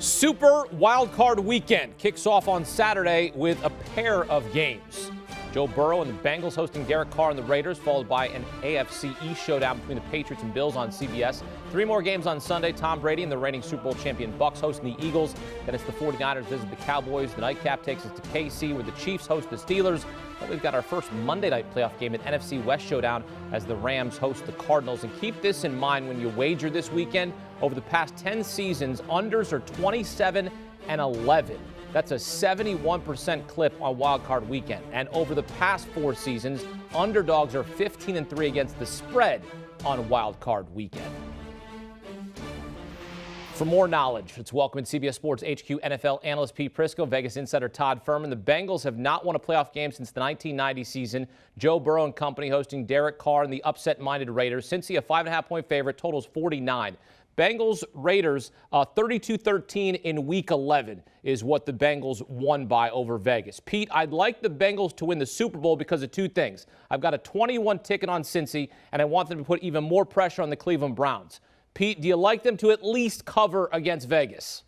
Super Wild Card Weekend kicks off on Saturday with a pair of games. Joe Burrow and the Bengals hosting Derek Carr and the Raiders, followed by an AFC East showdown between the Patriots and Bills on CBS. Three more games on Sunday. Tom Brady and the reigning Super Bowl champion Bucs hosting the Eagles. Then it's the 49ers visit the Cowboys. The nightcap takes us to KC, where the Chiefs host the Steelers. Then we've got our first Monday night playoff game, an NFC West showdown, as the Rams host the Cardinals. And keep this in mind when you wager this weekend. Over the past 10 seasons, unders are 27 and 11. That's a 71% clip on Wild Card Weekend. And over the past 4 seasons, underdogs are 15 and 3 against the spread on Wild Card Weekend. For more knowledge, let's welcome CBS Sports HQ NFL analyst Pete Prisco, Vegas insider Todd Furman. The Bengals have not won a playoff game since the 1990 season. Joe Burrow and company hosting Derek Carr and the upset-minded Raiders. Cincy, a 5.5-point favorite, totals 49. Bengals Raiders 32-13 in Week 11 is what the Bengals won by over Vegas. Pete, I'd like the Bengals to win the Super Bowl because of two things. I've got a 21 ticket on Cincy, and I want them to put even more pressure on the Cleveland Browns. Pete, do you like them to at least cover against Vegas?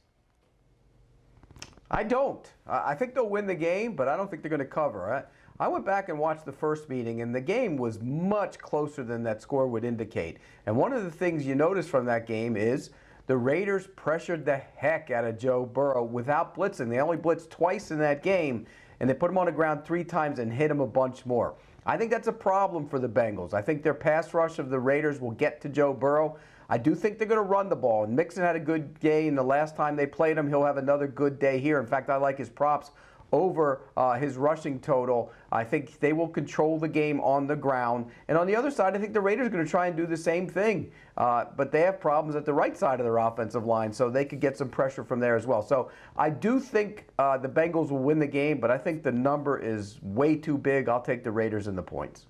I don't. I think they'll win the game, but I don't think they're going to cover. I went back and watched the first meeting, and the game was much closer than that score would indicate. And one of the things you notice from that game is the Raiders pressured the heck out of Joe Burrow without blitzing. They only blitzed twice in that game, and they put him on the ground 3 times and hit him a bunch more. I think that's a problem for the Bengals. I think their pass rush of the Raiders will get to Joe Burrow. I do think they're going to run the ball. And Mixon had a good game the last time they played him. He'll have another good day here. In fact, I like his props over his rushing total. I think they will control the game on the ground. And on the other side, I think the Raiders are going to try and do the same thing. But they have problems at the right side of their offensive line, so they could get some pressure from there as well. So I do think the Bengals will win the game, but I think the number is way too big. I'll take the Raiders in the points.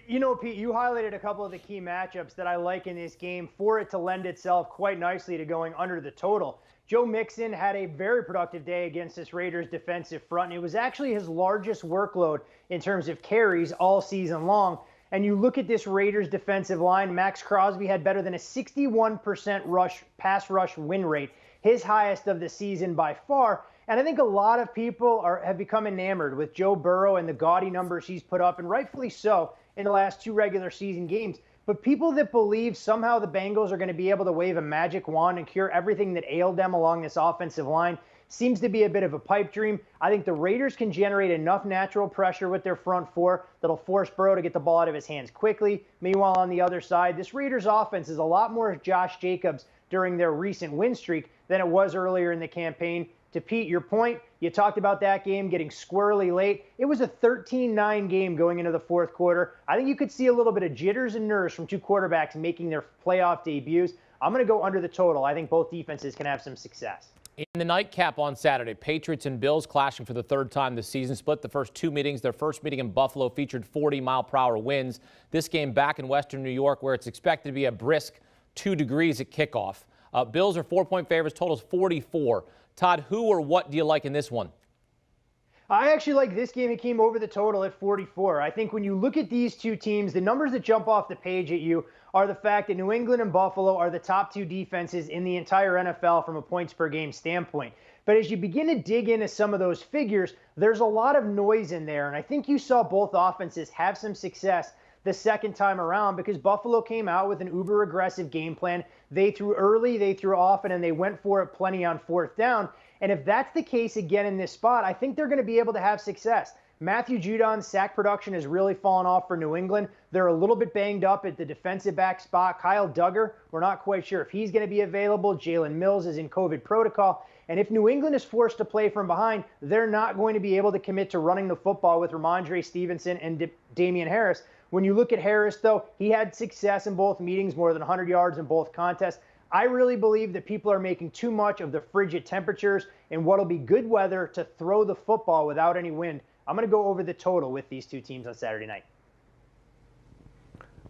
You know, Pete, you highlighted a couple of the key matchups that I like in this game for it to lend itself quite nicely to going under the total. Joe Mixon had a very productive day against this Raiders defensive front, and it was actually his largest workload in terms of carries all season long. And you look at this Raiders defensive line, Max Crosby had better than a 61% pass rush win rate, his highest of the season by far. And I think a lot of people have become enamored with Joe Burrow and the gaudy numbers he's put up, and rightfully so, in the last 2 regular season games. But people that believe somehow the Bengals are going to be able to wave a magic wand and cure everything that ailed them along this offensive line seems to be a bit of a pipe dream. I think the Raiders can generate enough natural pressure with their front four that'll force Burrow to get the ball out of his hands quickly. Meanwhile, on the other side, this Raiders offense is a lot more Josh Jacobs during their recent win streak than it was earlier in the campaign. To Pete, your point, you talked about that game getting squirrely late. It was a 13-9 game going into the fourth quarter. I think you could see a little bit of jitters and nerves from two quarterbacks making their playoff debuts. I'm going to go under the total. I think both defenses can have some success. In the nightcap on Saturday, Patriots and Bills clashing for the 3rd time this season. Split the first 2 meetings. Their first meeting in Buffalo featured 40-mile-per-hour winds. This game back in Western New York, where it's expected to be a brisk 2 degrees at kickoff. Bills are 4-point favorites. Totals 44. Todd, who or what do you like in this one? I actually like this game. It came over the total at 44. I think when you look at these two teams, the numbers that jump off the page at you are the fact that New England and Buffalo are the top 2 defenses in the entire NFL from a points per game standpoint. But as you begin to dig into some of those figures, there's a lot of noise in there. And I think you saw both offenses have some success the second time around because Buffalo came out with an uber aggressive game plan. They threw early, they threw often, and they went for it plenty on 4th down. And if that's the case again in this spot, I think they're going to be able to have success. Matthew Judon's sack production has really fallen off for New England. They're a little bit banged up at the defensive back spot. Kyle Duggar, we're not quite sure if he's going to be available. Jalen Mills is in COVID protocol. And if New England is forced to play from behind, they're not going to be able to commit to running the football with Ramondre Stevenson and Damian Harris. When you look at Harris, though, he had success in both meetings, more than 100 yards in both contests. I really believe that people are making too much of the frigid temperatures and what'll be good weather to throw the football without any wind. I'm going to go over the total with these two teams on Saturday night.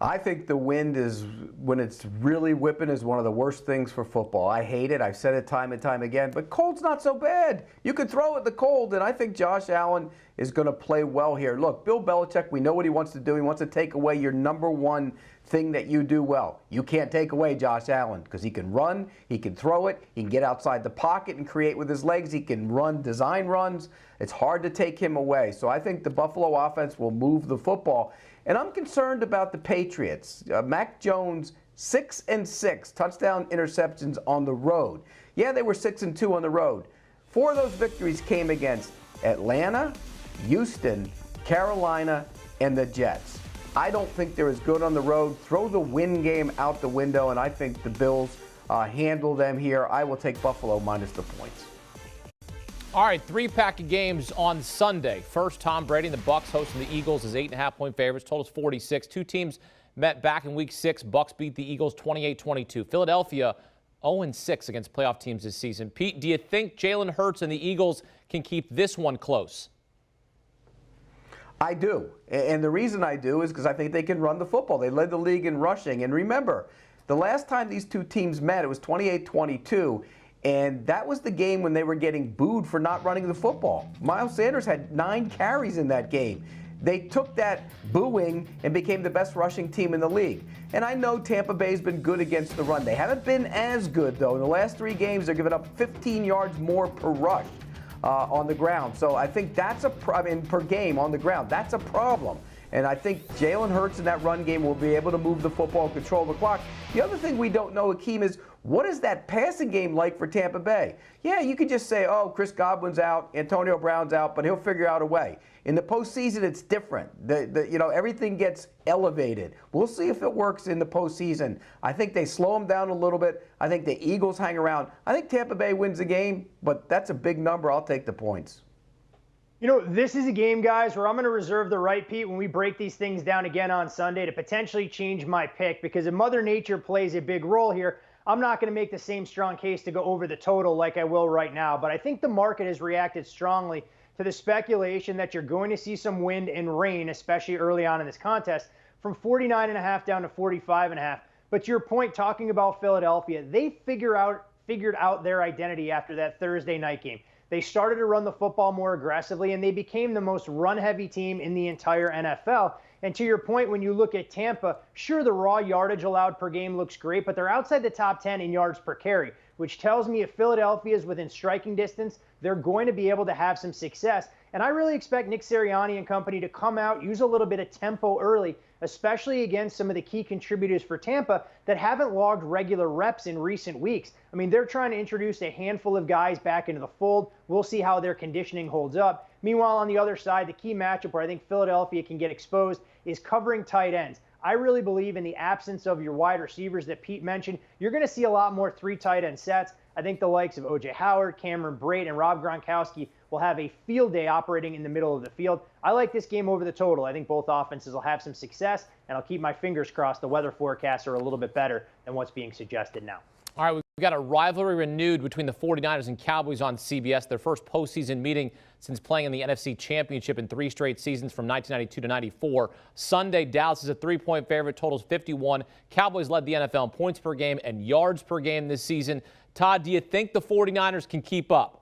I think the wind is, when it's really whipping, is one of the worst things for football. I hate it. I've said it time and time again, but cold's not so bad. You could throw it the cold, and I think Josh Allen is going to play well here. Look, Bill Belichick, we know what he wants to do. He wants to take away your number one thing that you do well. You can't take away Josh Allen because he can run, he can throw it, he can get outside the pocket and create with his legs, he can run design runs. It's hard to take him away. So I think the Buffalo offense will move the football. And I'm concerned about the Patriots. Mac Jones, 6-6 touchdown interceptions on the road. Yeah, they were 6-2 on the road. 4 of those victories came against Atlanta, Houston, Carolina, and the Jets. I don't think they're as good on the road. Throw the win game out the window, and I think the Bills handle them here. I will take Buffalo minus the points. All right, 3-pack of games on Sunday. First, Tom Brady and the Bucs hosting the Eagles as 8.5-point favorites. Total's 46. Two teams met back in Week 6. Bucs beat the Eagles 28-22. Philadelphia 0-6 against playoff teams this season. Pete, do you think Jalen Hurts and the Eagles can keep this one close? I do. And the reason I do is because I think they can run the football. They led the league in rushing. And remember, the last time these two teams met, it was 28-22. And that was the game when they were getting booed for not running the football. Miles Sanders had 9 carries in that game. They took that booing and became the best rushing team in the league. And I know Tampa Bay's been good against the run. They haven't been as good, though. In the last 3 games, they're giving up 15 yards more per rush on the ground. So I think that's per game on the ground. That's a problem. And I think Jalen Hurts in that run game will be able to move the football, control the clock. The other thing we don't know, Akeem, is what is that passing game like for Tampa Bay? Yeah, you could just say, oh, Chris Godwin's out, Antonio Brown's out, but he'll figure out a way. In the postseason, it's different. Everything gets elevated. We'll see if it works in the postseason. I think they slow them down a little bit. I think the Eagles hang around. I think Tampa Bay wins the game, but that's a big number. I'll take the points. You know, this is a game, guys, where I'm going to reserve the right, Pete, when we break these things down again on Sunday to potentially change my pick, because if Mother Nature plays a big role here, I'm not going to make the same strong case to go over the total like I will right now. But I think the market has reacted strongly to the speculation that you're going to see some wind and rain, especially early on in this contest, from 49.5 down to 45.5. But to your point, talking about Philadelphia, they figured out their identity after that Thursday night game. They started to run the football more aggressively, and they became the most run-heavy team in the entire NFL. And to your point, when you look at Tampa, sure, the raw yardage allowed per game looks great, but they're outside the top 10 in yards per carry, which tells me if Philadelphia is within striking distance, they're going to be able to have some success. And I really expect Nick Sirianni and company to come out, use a little bit of tempo early, especially against some of the key contributors for Tampa that haven't logged regular reps in recent weeks. I mean, they're trying to introduce a handful of guys back into the fold. We'll see how their conditioning holds up. Meanwhile, on the other side, the key matchup where I think Philadelphia can get exposed is covering tight ends. I really believe in the absence of your wide receivers that Pete mentioned, you're going to see a lot more 3 tight end sets. I think the likes of O.J. Howard, Cameron Brate, and Rob Gronkowski will have a field day operating in the middle of the field. I like this game over the total. I think both offenses will have some success, and I'll keep my fingers crossed the weather forecasts are a little bit better than what's being suggested now. All right, we've got a rivalry renewed between the 49ers and Cowboys on CBS, their first postseason meeting since playing in the NFC Championship in 3 straight seasons from 1992 to 94. Sunday, Dallas is a 3-point favorite, totals 51. Cowboys led the NFL in points per game and yards per game this season. Todd, do you think the 49ers can keep up?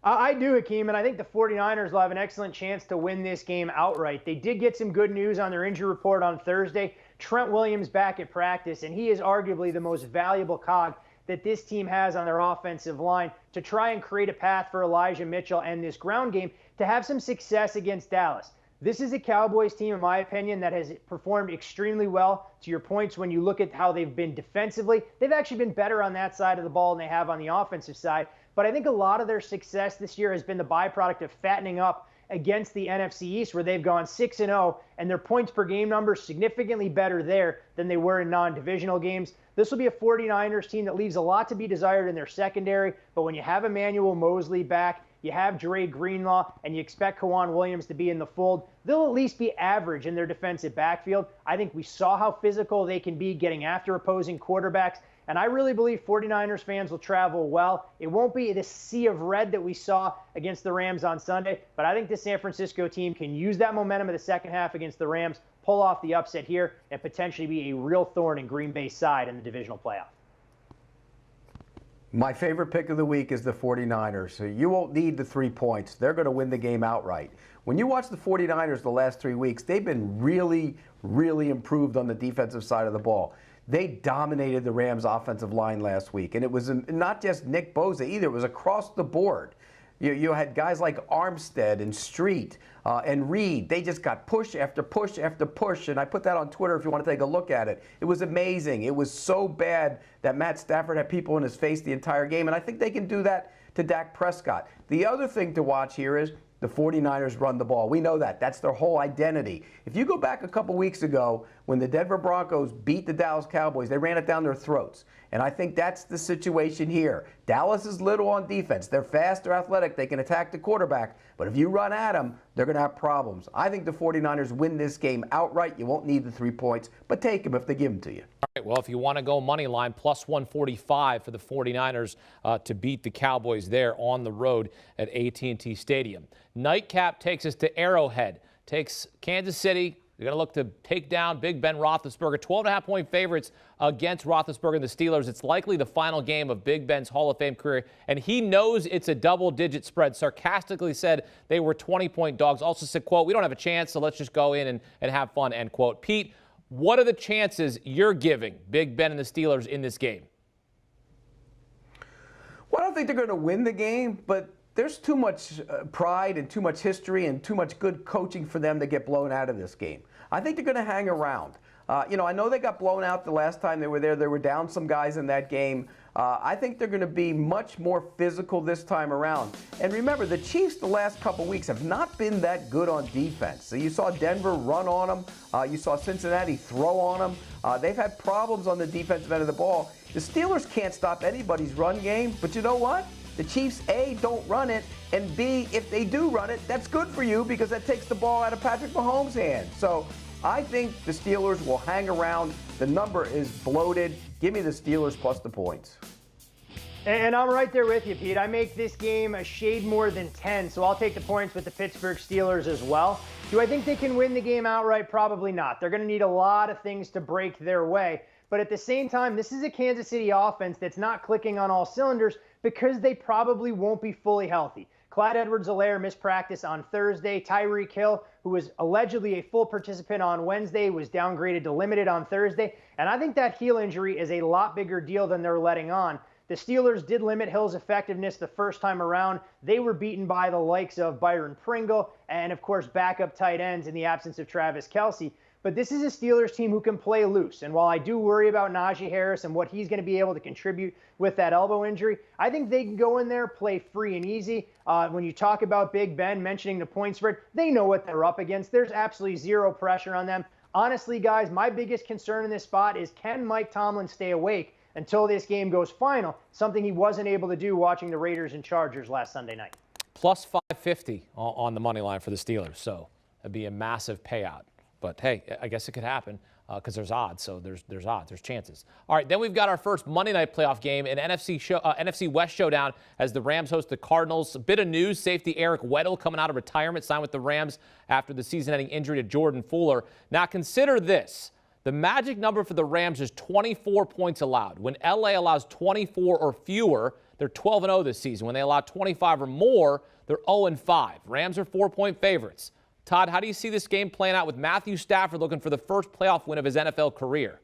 I do, Hakeem, and I think the 49ers will have an excellent chance to win this game outright. They did get some good news on their injury report on Thursday. Trent Williams back at practice, and he is arguably the most valuable cog that this team has on their offensive line to try and create a path for Elijah Mitchell and this ground game to have some success against Dallas. This is a Cowboys team, in my opinion, that has performed extremely well. To your points, when you look at how they've been defensively, they've actually been better on that side of the ball than they have on the offensive side. But I think a lot of their success this year has been the byproduct of fattening up against the NFC East, where they've gone 6-0, and their points per game numbers significantly better there than they were in non-divisional games. This will be a 49ers team that leaves a lot to be desired in their secondary, but when you have Emmanuel Mosley back, you have Dre Greenlaw, and you expect K'Waun Williams to be in the fold, they'll at least be average in their defensive backfield. I think we saw how physical they can be getting after opposing quarterbacks, and I really believe 49ers fans will travel well. It won't be the sea of red that we saw against the Rams on Sunday, but I think the San Francisco team can use that momentum of the second half against the Rams, pull pull off the upset here and potentially be a real thorn in Green Bay's side in the divisional playoff. My favorite pick of the week is the 49ers. So you won't need the 3 points. They're going to win the game outright. When you watch the 49ers the last 3 weeks, they've been really, really improved on the defensive side of the ball. They dominated the Rams' offensive line last week. And it was not just Nick Bosa either. It was across the board. You had guys like Armstead and Street and Reed. They just got push after push after push. And I put that on Twitter if you want to take a look at it. It was amazing. It was so bad that Matt Stafford had people in his face the entire game. And I think they can do that to Dak Prescott. The other thing to watch here is the 49ers run the ball. We know that. That's their whole identity. If you go back a couple weeks ago when the Denver Broncos beat the Dallas Cowboys, they ran it down their throats. And I think that's the situation here. Dallas is little on defense. They're fast, they're athletic, they can attack the quarterback. But if you run at them, they're going to have problems. I think the 49ers win this game outright. You won't need the 3 points, but take them if they give them to you. All right, well, if you want to go money line, plus 145 for the 49ers to beat the Cowboys there on the road at AT&T Stadium. Nightcap takes us to Arrowhead, takes Kansas City. They're going to look to take down Big Ben Roethlisberger. 12.5-point favorites against Roethlisberger and the Steelers. It's likely the final game of Big Ben's Hall of Fame career, and he knows it's a double-digit spread. Sarcastically said they were 20-point dogs. Also said, quote, "We don't have a chance, so let's just go in and have fun," end quote. Pete, what are the chances you're giving Big Ben and the Steelers in this game? Well, I don't think they're going to win the game, but there's too much pride and too much history and too much good coaching for them to get blown out of this game. I think they're going to hang around. I know they got blown out the last time they were there. They were down some guys in that game. I think they're going to be much more physical this time around. And remember, the Chiefs the last couple weeks have not been that good on defense. So you saw Denver run on them. You saw Cincinnati throw on them. They've had problems on the defensive end of the ball. The Steelers can't stop anybody's run game. But you know what? The Chiefs, A, don't run it, and B, if they do run it, that's good for you because that takes the ball out of Patrick Mahomes' hands. So I think the Steelers will hang around. The number is bloated. Give me the Steelers plus the points. And I'm right there with you, Pete. I make this game a shade more than 10, so I'll take the points with the Pittsburgh Steelers as well. Do I think they can win the game outright? Probably not. They're going to need a lot of things to break their way. But at the same time, this is a Kansas City offense that's not clicking on all cylinders because they probably won't be fully healthy. Clyde Edwards-Helaire missed practice on Thursday. Tyreek Hill, who was allegedly a full participant on Wednesday, was downgraded to limited on Thursday. And I think that heel injury is a lot bigger deal than they're letting on. The Steelers did limit Hill's effectiveness the first time around. They were beaten by the likes of Byron Pringle and, of course, backup tight ends in the absence of Travis Kelce. But this is a Steelers team who can play loose. And while I do worry about Najee Harris and what he's going to be able to contribute with that elbow injury, I think they can go in there, play free and easy. When you talk about Big Ben mentioning the point spread, they know what they're up against. There's absolutely zero pressure on them. Honestly, guys, my biggest concern in this spot is can Mike Tomlin stay awake until this game goes final, something he wasn't able to do watching the Raiders and Chargers last Sunday night. Plus 550 on the money line for the Steelers, so that'd be a massive payout. But, hey, I guess it could happen because there's odds. So there's odds. There's chances. All right, then we've got our first Monday night playoff game, an NFC West showdown as the Rams host the Cardinals. A bit of news, safety Eric Weddle coming out of retirement, signed with the Rams after the season-ending injury to Jordan Fuller. Now, consider this. The magic number for the Rams is 24 points allowed. When L.A. allows 24 or fewer, they're 12-0 this season. When they allow 25 or more, they're 0-5. Rams are 4-point favorites. Todd, how do you see this game playing out with Matthew Stafford looking for the first playoff win of his NFL career?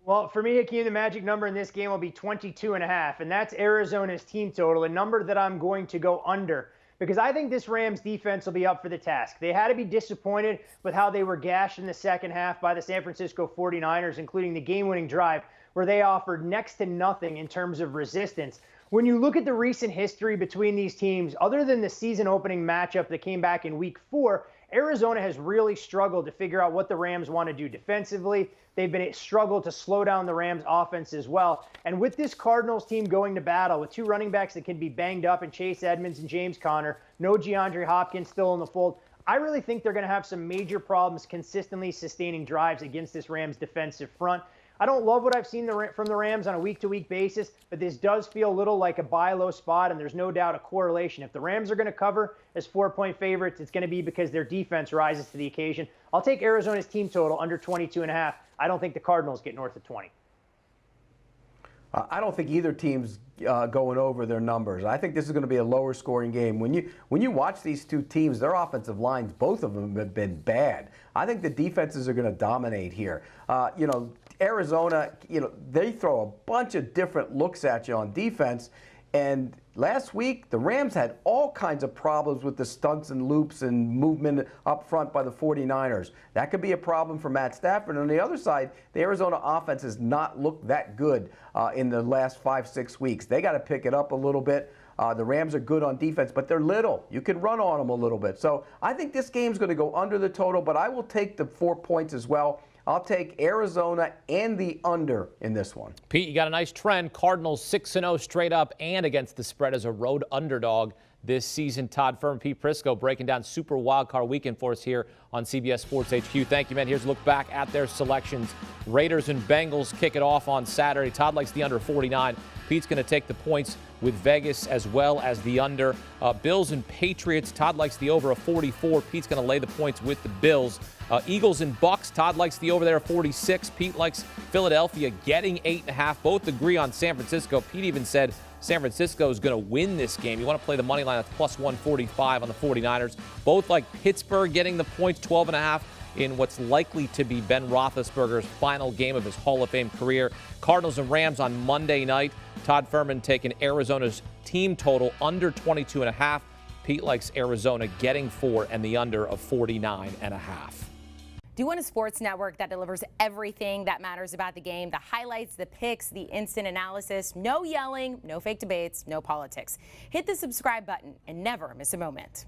Well, for me, Hakeem, the magic number in this game will be 22.5, and that's Arizona's team total, a number that I'm going to go under because I think this Rams defense will be up for the task. They had to be disappointed with how they were gashed in the second half by the San Francisco 49ers, including the game-winning drive where they offered next to nothing in terms of resistance. When you look at the recent history between these teams, other than the season-opening matchup that came back in Week 4, Arizona has really struggled to figure out what the Rams want to do defensively. They've been struggled to slow down the Rams' offense as well. And with this Cardinals team going to battle with two running backs that can be banged up in Chase Edmonds and James Conner, no DeAndre Hopkins still in the fold, I really think they're going to have some major problems consistently sustaining drives against this Rams defensive front. I don't love what I've seen from the Rams on a week-to-week basis, but this does feel a little like a buy low spot, and there's no doubt a correlation. If the Rams are going to cover as 4-point favorites, it's going to be because their defense rises to the occasion. I'll take Arizona's team total under 22.5. I don't think the Cardinals get north of 20. I don't think either team's going over their numbers. I think this is going to be a lower scoring game. When you watch these two teams, their offensive lines, both of them have been bad. I think the defenses are going to dominate here. Arizona, they throw a bunch of different looks at you on defense. And last week, the Rams had all kinds of problems with the stunts and loops and movement up front by the 49ers. That could be a problem for Matt Stafford. On the other side, the Arizona offense has not looked that good in the last 5-6 weeks. They got to pick it up a little bit. The Rams are good on defense, but they're little. You can run on them a little bit. So I think this game's going to go under the total, but I will take the 4 points as well. I'll take Arizona and the under in this one. Pete, you got a nice trend. Cardinals 6-0 straight up and against the spread as a road underdog this season. Todd Fuhrman, Pete Prisco breaking down Super Wildcard Weekend for us here on CBS Sports HQ. Thank you, man. Here's a look back at their selections. Raiders and Bengals kick it off on Saturday. Todd likes the under 49. Pete's going to take the points with Vegas as well as the under. Bills and Patriots. Todd likes the over of 44. Pete's going to lay the points with the Bills. Eagles and Bucks. Todd likes the over there of 46. Pete likes Philadelphia getting 8.5. Both agree on San Francisco. Pete even said San Francisco is going to win this game. You want to play the money line at plus 145 on the 49ers. Both like Pittsburgh getting the points, 12.5. in what's likely to be Ben Roethlisberger's final game of his Hall of Fame career. Cardinals and Rams on Monday night. Todd Fuhrman taking Arizona's team total under 22.5. Pete likes Arizona getting 4 and the under of 49.5. Do you want a sports network that delivers everything that matters about the game? The highlights, the picks, the instant analysis, no yelling, no fake debates, no politics. Hit the subscribe button and never miss a moment.